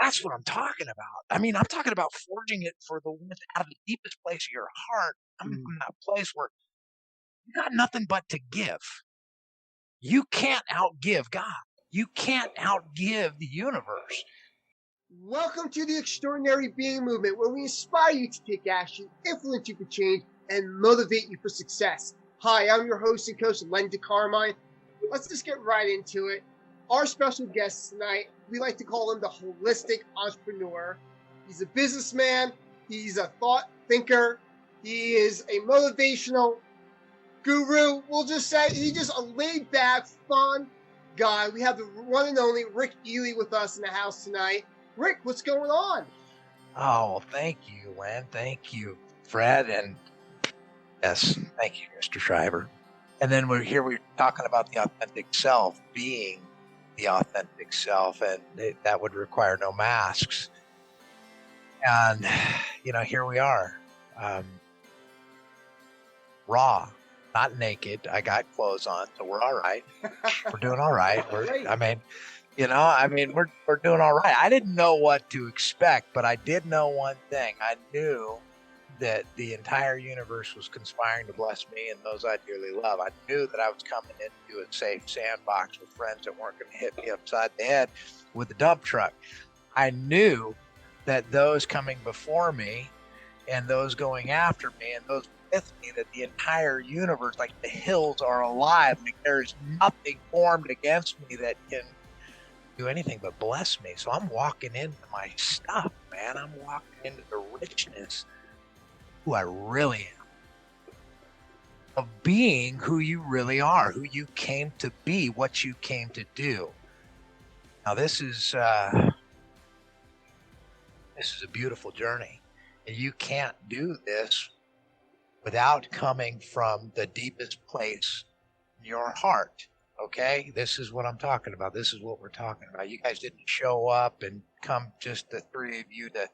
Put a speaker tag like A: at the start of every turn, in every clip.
A: That's what I'm talking about. I mean, I'm talking about forging it for the out of the deepest place of your heart. I'm from that place where you got nothing but to give. You can't outgive God. You can't outgive the universe.
B: Welcome to the Extraordinary Being Movement, where we inspire you to take action, influence you for change, and motivate you for success. Hi, I'm your host and coach, Len DeCarmine. Let's just get right into it. Our special guest tonight, we like to call him the holistic entrepreneur. He's a businessman. He's a thought thinker. He is a motivational guru. We'll just say he's just a laid-back, fun guy. We have the one and only Rick Ely with us in the house tonight. Rick, what's going on?
A: Oh, well, thank you, Len. Thank you, Fred. And yes, thank you, Mr. Schreiber. And then we're talking about the authentic self, being the authentic self, and that would require no masks. And, here we are, raw, not naked. I got clothes on, so we're all right. We're doing all right. We're doing all right. I didn't know what to expect, but I did know one thing. I knew that the entire universe was conspiring to bless me and those I dearly love. I knew that I was coming into a safe sandbox with friends that weren't going to hit me upside the head with the dump truck. I knew that those coming before me and those going after me and those with me, that the entire universe, like the hills, are alive. Like there's nothing formed against me that can do anything but bless me. So I'm walking into my stuff, man. I'm walking into the richness who I really am, of being who you really are, who you came to be, what you came to do. Now this is a beautiful journey, and you can't do this without coming from the deepest place in your heart. Okay, this is what I'm talking about. This is what we're talking about. You guys didn't show up and come just the three of you to.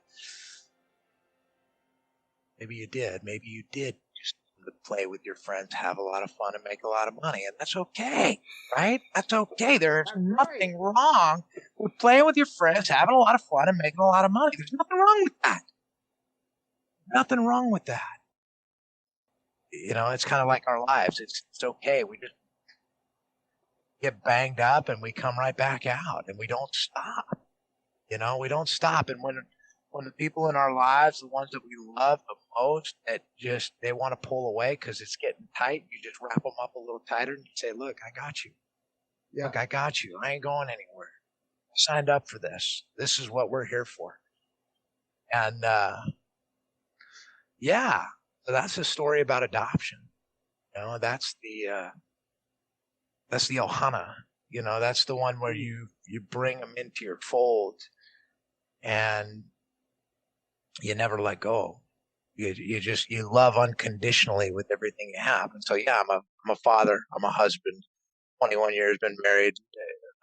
A: Maybe you did just to play with your friends, have a lot of fun, and make a lot of money. And that's okay, right? That's okay. There's nothing wrong with playing with your friends, having a lot of fun, and making a lot of money. There's nothing wrong with that. Nothing wrong with that. It's kind of like our lives. It's okay. We just get banged up and we come right back out, and we don't stop. We don't stop. And when the people in our lives, the ones that we love the most, that just, they want to pull away because it's getting tight, you just wrap them up a little tighter and you say, look, I got you. Yeah. Look, I got you. I ain't going anywhere. I signed up for this. This is what we're here for. And, so that's a story about adoption. That's the ohana. That's the one where you bring them into your fold and you never let go. You love unconditionally with everything you have. And so, I'm a father. I'm a husband. 21 years, been married,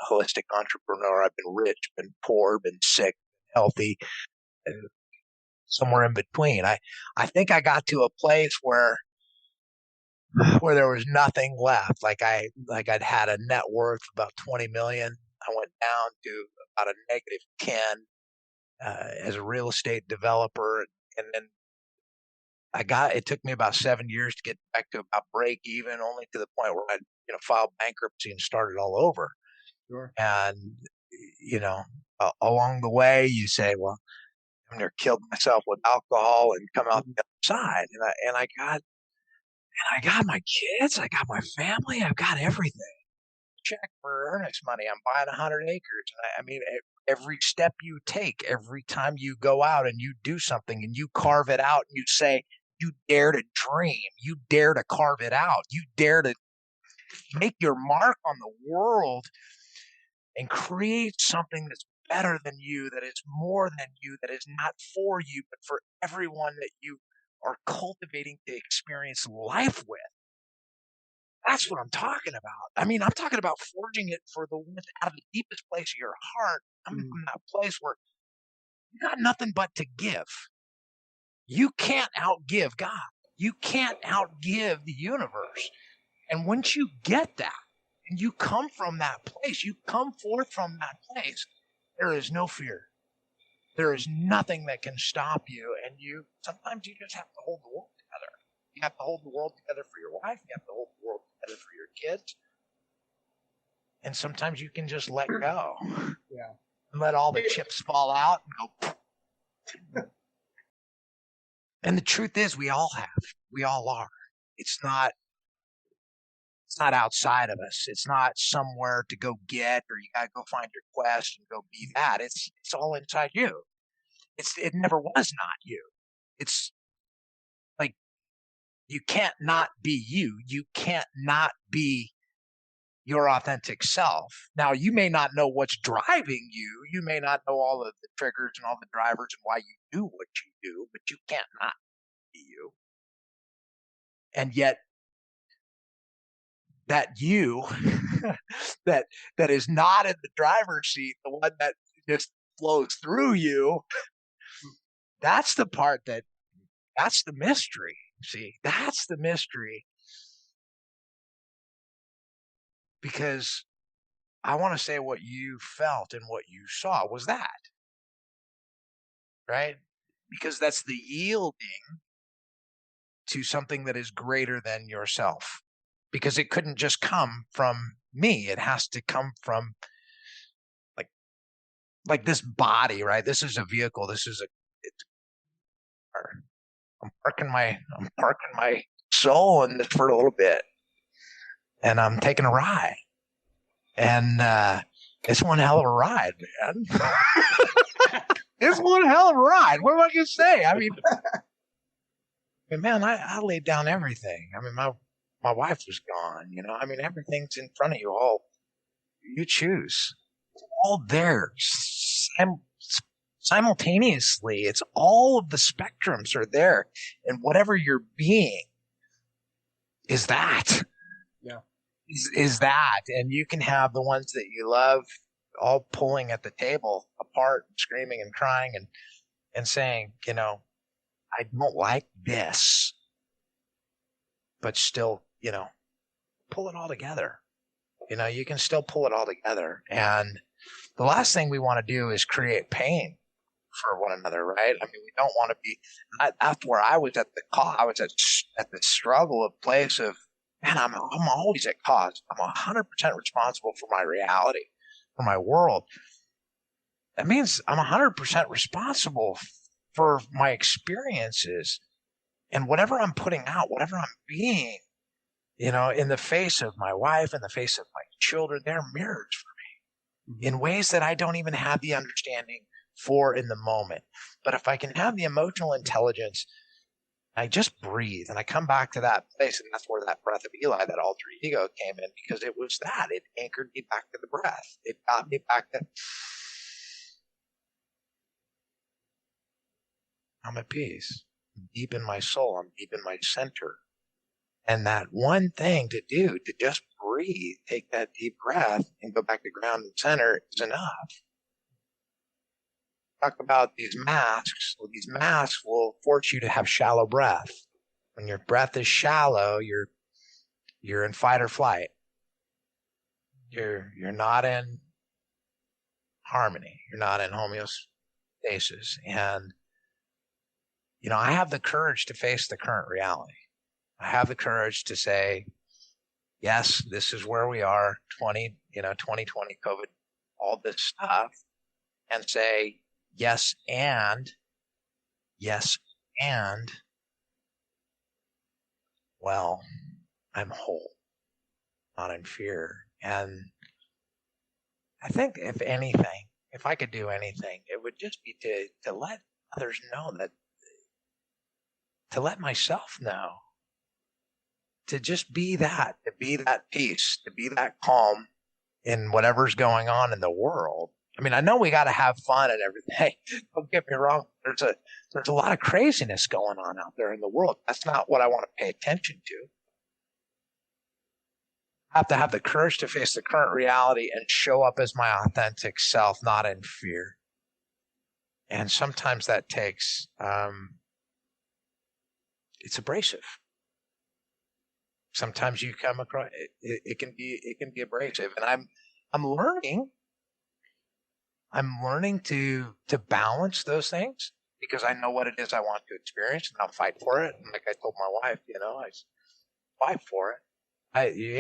A: a holistic entrepreneur. I've been rich, been poor, been sick, healthy, and somewhere in between. I think I got to a place where there was nothing left. Like I'd had a net worth of about 20 million. I went down to about a negative 10 as a real estate developer. And then it took me about 7 years to get back to about break even, only to the point where I, filed bankruptcy and started all over. Sure. And, along the way you say, well, I'm going to kill myself with alcohol and come out the other side. And I got my kids, I got my family, I've got everything. Check for earnest money. I'm buying 100 acres. And every step you take, every time you go out and you do something and you carve it out and you say, you dare to dream, you dare to carve it out, you dare to make your mark on the world and create something that's better than you, that is more than you, that is not for you, but for everyone that you are cultivating to experience life with. That's what I'm talking about. I'm talking about forging it for the out of the deepest place of your heart. I'm from that place where you got nothing but to give. You can't outgive God. You can't outgive the universe. And once you get that, and you come from that place, you come forth from that place, there is no fear. There is nothing that can stop you. And sometimes you just have to hold the world together. You have to hold the world together for your wife. You have to hold the world together for your kids. And sometimes you can just let go.
B: Yeah.
A: And let all the chips fall out and go. And the truth is, we all are. It's not outside of us. It's not somewhere to go get, or you got to go find your quest and go be that. It's all inside you. It never was not you. It's like, you can't not be you. You can't not be your authentic self. Now, you may not know what's driving you. You may not know all of the triggers and all the drivers and why you do what you do, but you can't not be you. And yet, that you that is not in the driver's seat, the one that just flows through you, that's the part that's the mystery. See, that's the mystery. Because I want to say what you felt and what you saw was that, right? Because that's the yielding to something that is greater than yourself. Because it couldn't just come from me. It has to come from like this body, right? This is a vehicle. I'm parking my soul in this for a little bit, and I'm taking a ride. And it's one hell of a ride, man. It's one hell of a ride. What am I going to say? I mean, man, I laid down everything. I mean, my wife was gone. I mean, everything's in front of you. All you choose, all there, simultaneously. It's all of the spectrums are there, and whatever you're being is that.
B: Yeah.
A: Is that, and you can have the ones that you love all pulling at the table apart, screaming and crying and saying, I don't like this, but still, pull it all together. You can still pull it all together. And the last thing we want to do is create pain for one another, right? I mean, we don't want to be. That's where I was at the call. I was at the struggle of place of, man, I'm always at cause. I'm 100% responsible for my reality, for my world. That means I'm 100% responsible for my experiences and whatever I'm putting out, whatever I'm being, in the face of my wife, in the face of my children. They're mirrors for me in ways that I don't even have the understanding for in the moment. But if I can have the emotional intelligence, I just breathe and I come back to that place. And that's where that breath of Eli, that alter ego came in, because it was that. It anchored me back to the breath. It got me back to, I'm at peace. I'm deep in my soul. I'm deep in my center. And that one thing to do, to just breathe, take that deep breath and go back to ground and center, is enough. Talk about these masks. Well, these masks will force you to have shallow breath. When your breath is shallow, you're in fight or flight. You're not in harmony. You're not in homeostasis. And I have the courage to face the current reality. I have the courage to say, yes, this is where we are, 2020, COVID, all this stuff, and say, yes, and, well, I'm whole, not in fear. And I think if anything, if I could do anything, it would just be to let others know that, to let myself know, to just be that, to be that peace, to be that calm in whatever's going on in the world. I mean, I know we got to have fun and everything. Don't get me wrong. There's a lot of craziness going on out there in the world. That's not what I want to pay attention to. I have to have the courage to face the current reality and show up as my authentic self, not in fear. And sometimes that takes, it's abrasive. Sometimes you come across it can be abrasive, and I'm learning I'm learning to balance those things because I know what it is I want to experience, and I'll fight for it. And like I told my wife, I fight for it. You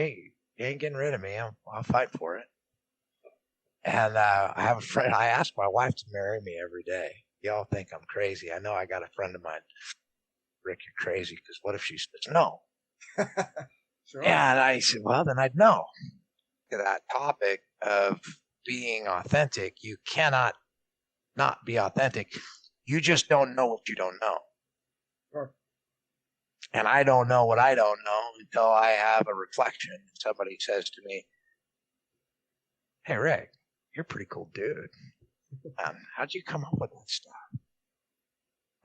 A: ain't getting rid of me. I'll fight for it. And I have a friend. I ask my wife to marry me every day. Y'all think I'm crazy. I know I got a friend of mine, Rick, you're crazy, because what if she says no?
B: Sure.
A: And I said, well, then I'd know. To that topic of being authentic, you cannot not be authentic. You just don't know what you don't know.
B: Sure.
A: And I don't know what I don't know until I have a reflection. Somebody says to me, hey, Rick, you're a pretty cool dude. How'd you come up with that stuff?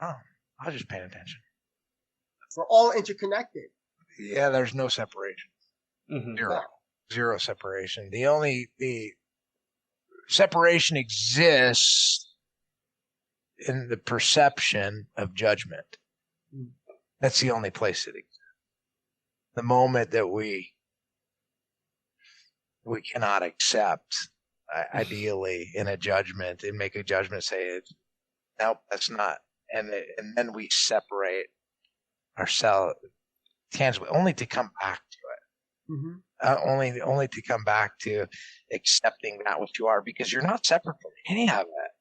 A: Oh, I was just paying attention.
B: We're all interconnected.
A: Yeah, there's no separation.
C: Mm-hmm.
A: Zero separation. The separation exists in the perception of judgment. That's the only place it exists. The moment that we cannot accept, ideally, in a judgment and make a judgment, say, nope, that's not, and then we separate ourselves tangibly, only to come back to it.
B: Mm-hmm.
A: Only to come back to accepting that what you are, because you're not separate from any of it.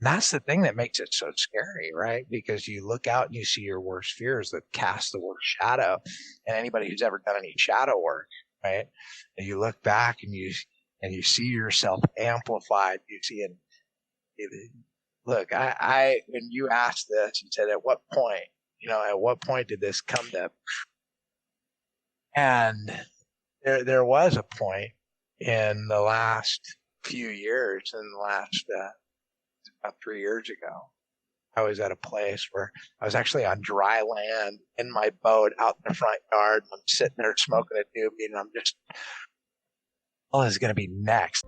A: And that's the thing that makes it so scary, right? Because you look out and you see your worst fears that cast the worst shadow. And anybody who's ever done any shadow work, right? And you look back and you see yourself amplified. You see it. Look, I when you asked this and said, at what point did this come to? And there was a point in the last few years, about 3 years ago, I was at a place where I was actually on dry land in my boat out in the front yard. I'm sitting there smoking a doobie, and I'm just, what is going to be next?